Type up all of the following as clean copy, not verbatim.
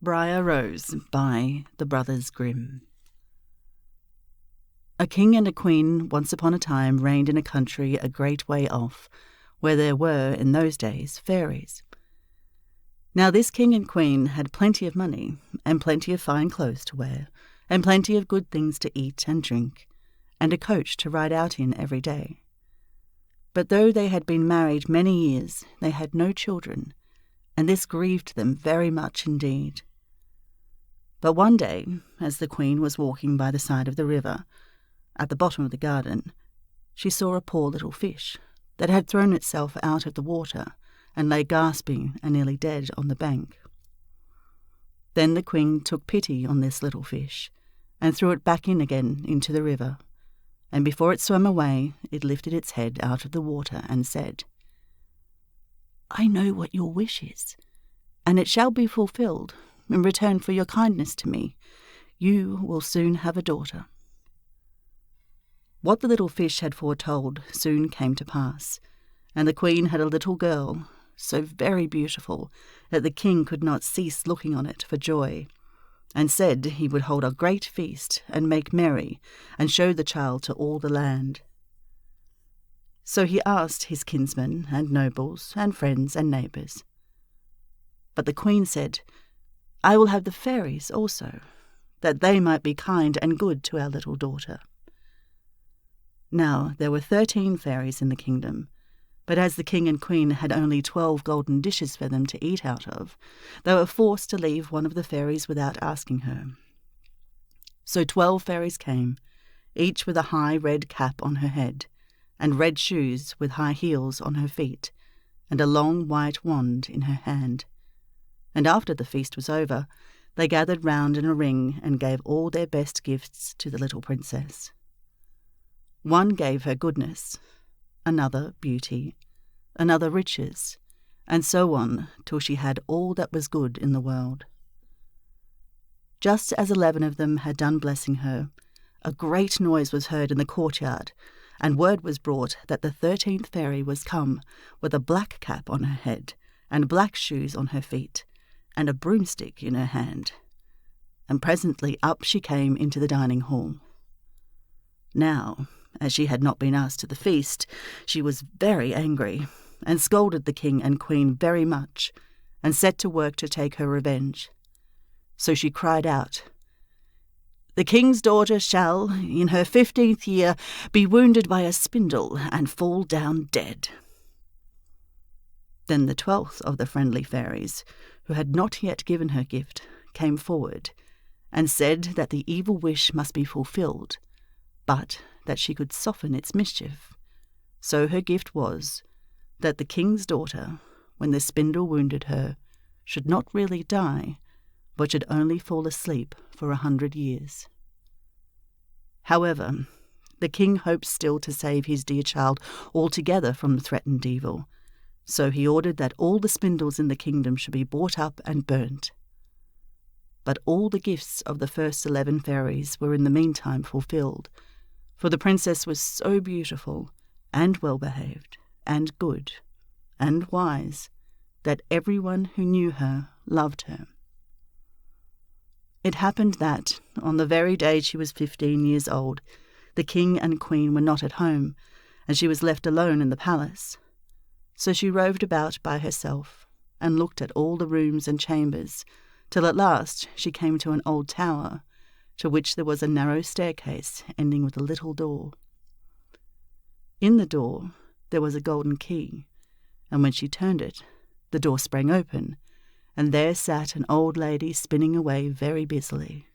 Briar Rose by the Brothers Grimm. A king and a queen once upon a time reigned in a country a great way off, where there were, in those days, fairies. Now this king and queen had plenty of money, and plenty of fine clothes to wear, and plenty of good things to eat and drink, and a coach to ride out in every day. But though they had been married many years, they had no children, and this grieved them very much indeed. But one day, as the queen was walking by the side of the river, at the bottom of the garden, she saw a poor little fish that had thrown itself out of the water and lay gasping and nearly dead on the bank. Then the queen took pity on this little fish and threw it back in again into the river, and before it swam away it lifted its head out of the water and said, "I know what your wish is, and it shall be fulfilled. In return for your kindness to me, you will soon have a daughter." What the little fish had foretold soon came to pass, and the queen had a little girl, so very beautiful that the king could not cease looking on it for joy, and said he would hold a great feast and make merry and show the child to all the land. So he asked his kinsmen and nobles and friends and neighbours. But the queen said, "I will have the fairies also, that they might be kind and good to our little daughter." Now there were 13 fairies in the kingdom, but as the king and queen had only 12 golden dishes for them to eat out of, they were forced to leave one of the fairies without asking her. So 12 fairies came, each with a high red cap on her head, and red shoes with high heels on her feet, and a long white wand in her hand. And after the feast was over, they gathered round in a ring and gave all their best gifts to the little princess. One gave her goodness, another beauty, another riches, and so on till she had all that was good in the world. Just as 11 of them had done blessing her, a great noise was heard in the courtyard, and word was brought that the 13th fairy was come with a black cap on her head and black shoes on her feet, and a broomstick in her hand. And presently up she came into the dining hall. Now, as she had not been asked to the feast, she was very angry, and scolded the king and queen very much, and set to work to take her revenge. So she cried out, "The king's daughter shall, in her 15th year, be wounded by a spindle and fall down dead." Then the 12th of the friendly fairies, who had not yet given her gift, came forward, and said that the evil wish must be fulfilled, but that she could soften its mischief. So her gift was that the king's daughter, when the spindle wounded her, should not really die, but should only fall asleep for 100 years. However, the king hoped still to save his dear child altogether from the threatened evil, so he ordered that all the spindles in the kingdom should be bought up and burnt. But all the gifts of the first 11 fairies were in the meantime fulfilled, for the princess was so beautiful and well-behaved and good and wise that everyone who knew her loved her. It happened that, on the very day she was 15 years old, the king and queen were not at home, and she was left alone in the palace. So she roved about by herself, and looked at all the rooms and chambers, till at last she came to an old tower, to which there was a narrow staircase ending with a little door. In the door there was a golden key, and when she turned it, the door sprang open, and there sat an old lady spinning away very busily.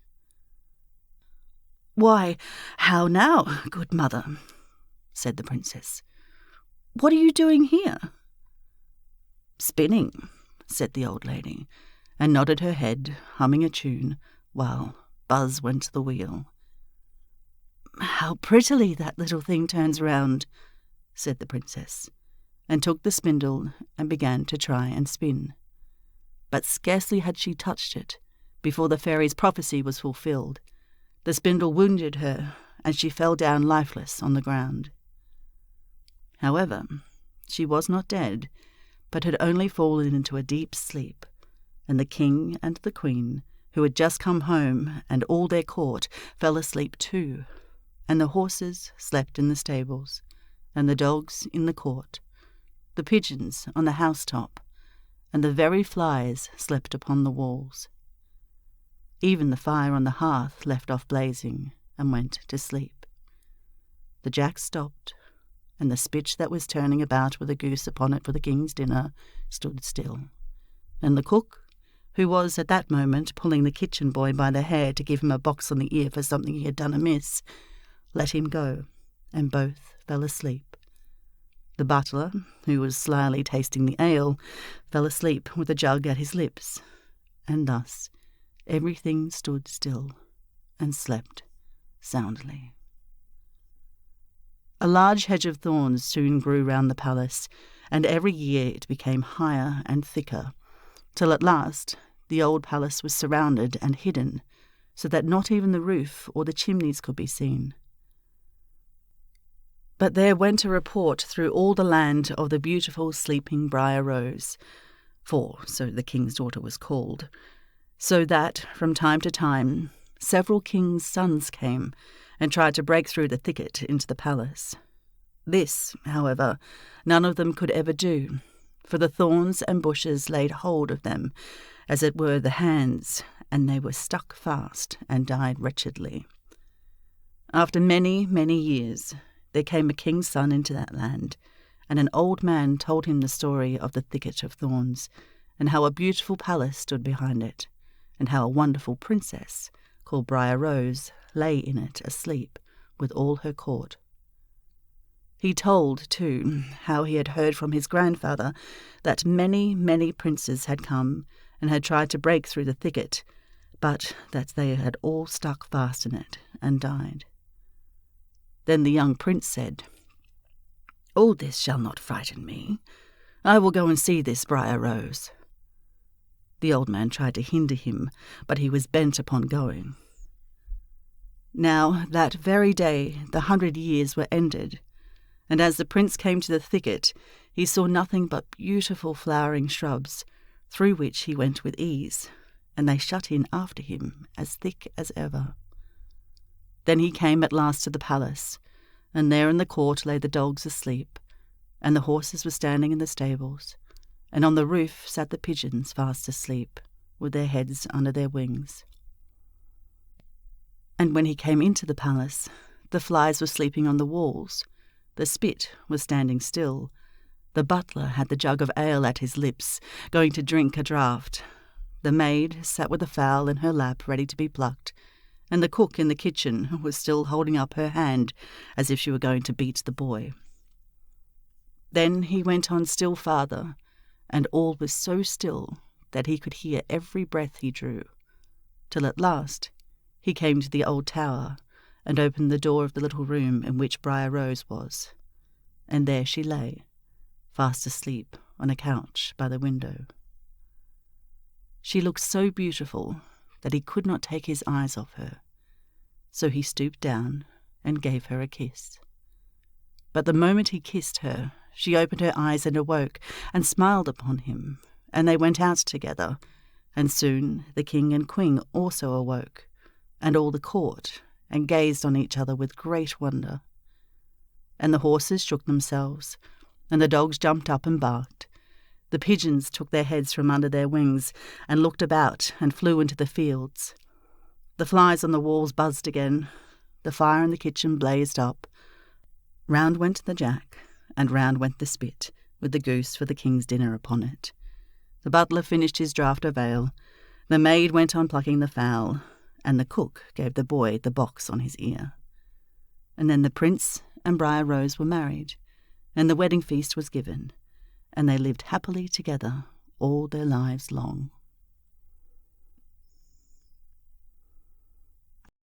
"Why, how now, good mother?" said the princess. "What are you doing here?" "Spinning," said the old lady, and nodded her head, humming a tune, while buzz went the wheel. "How prettily that little thing turns round," said the princess, and took the spindle and began to try and spin. But scarcely had she touched it, before the fairy's prophecy was fulfilled. The spindle wounded her, and she fell down lifeless on the ground. However, she was not dead, but had only fallen into a deep sleep, and the king and the queen, who had just come home, and all their court, fell asleep too, and the horses slept in the stables, and the dogs in the court, the pigeons on the housetop, and the very flies slept upon the walls. Even the fire on the hearth left off blazing and went to sleep. The jack stopped, and the spitch that was turning about with a goose upon it for the king's dinner stood still, and the cook, who was at that moment pulling the kitchen boy by the hair to give him a box on the ear for something he had done amiss, let him go, and both fell asleep. The butler, who was slyly tasting the ale, fell asleep with a jug at his lips, and thus everything stood still and slept soundly. A large hedge of thorns soon grew round the palace, and every year it became higher and thicker, till at last the old palace was surrounded and hidden, so that not even the roof or the chimneys could be seen. But there went a report through all the land of the beautiful sleeping Briar Rose, for so the king's daughter was called, so that from time to time several kings' sons came and tried to break through the thicket into the palace. This, however, none of them could ever do, for the thorns and bushes laid hold of them, as it were the hands, and they were stuck fast and died wretchedly. After many, many years, there came a king's son into that land, and an old man told him the story of the thicket of thorns, and how a beautiful palace stood behind it, and how a wonderful princess, called Briar Rose, lay in it asleep with all her court. He told, too, how he had heard from his grandfather that many, many princes had come and had tried to break through the thicket, but that they had all stuck fast in it and died. Then the young prince said, "All this shall not frighten me. I will go and see this Briar Rose." The old man tried to hinder him, but he was bent upon going. Now that very day the 100 years were ended, and as the prince came to the thicket, he saw nothing but beautiful flowering shrubs, through which he went with ease, and they shut in after him as thick as ever. Then he came at last to the palace, and there in the court lay the dogs asleep, and the horses were standing in the stables, and on the roof sat the pigeons fast asleep, with their heads under their wings. And when he came into the palace, the flies were sleeping on the walls, the spit was standing still, the butler had the jug of ale at his lips, going to drink a draught, the maid sat with a fowl in her lap ready to be plucked, and the cook in the kitchen was still holding up her hand as if she were going to beat the boy. Then he went on still farther, and all was so still that he could hear every breath he drew, till at last he came to the old tower and opened the door of the little room in which Briar Rose was, and there she lay, fast asleep on a couch by the window. She looked so beautiful that he could not take his eyes off her, so he stooped down and gave her a kiss. But the moment he kissed her, she opened her eyes and awoke, and smiled upon him, and they went out together, and soon the king and queen also awoke, and all the court, and gazed on each other with great wonder. And the horses shook themselves, and the dogs jumped up and barked. The pigeons took their heads from under their wings, and looked about, and flew into the fields. The flies on the walls buzzed again, the fire in the kitchen blazed up. Round went the jack, and round went the spit, with the goose for the king's dinner upon it. The butler finished his draught of ale, the maid went on plucking the fowl, and the cook gave the boy the box on his ear. And then the prince and Briar Rose were married, and the wedding feast was given, and they lived happily together all their lives long.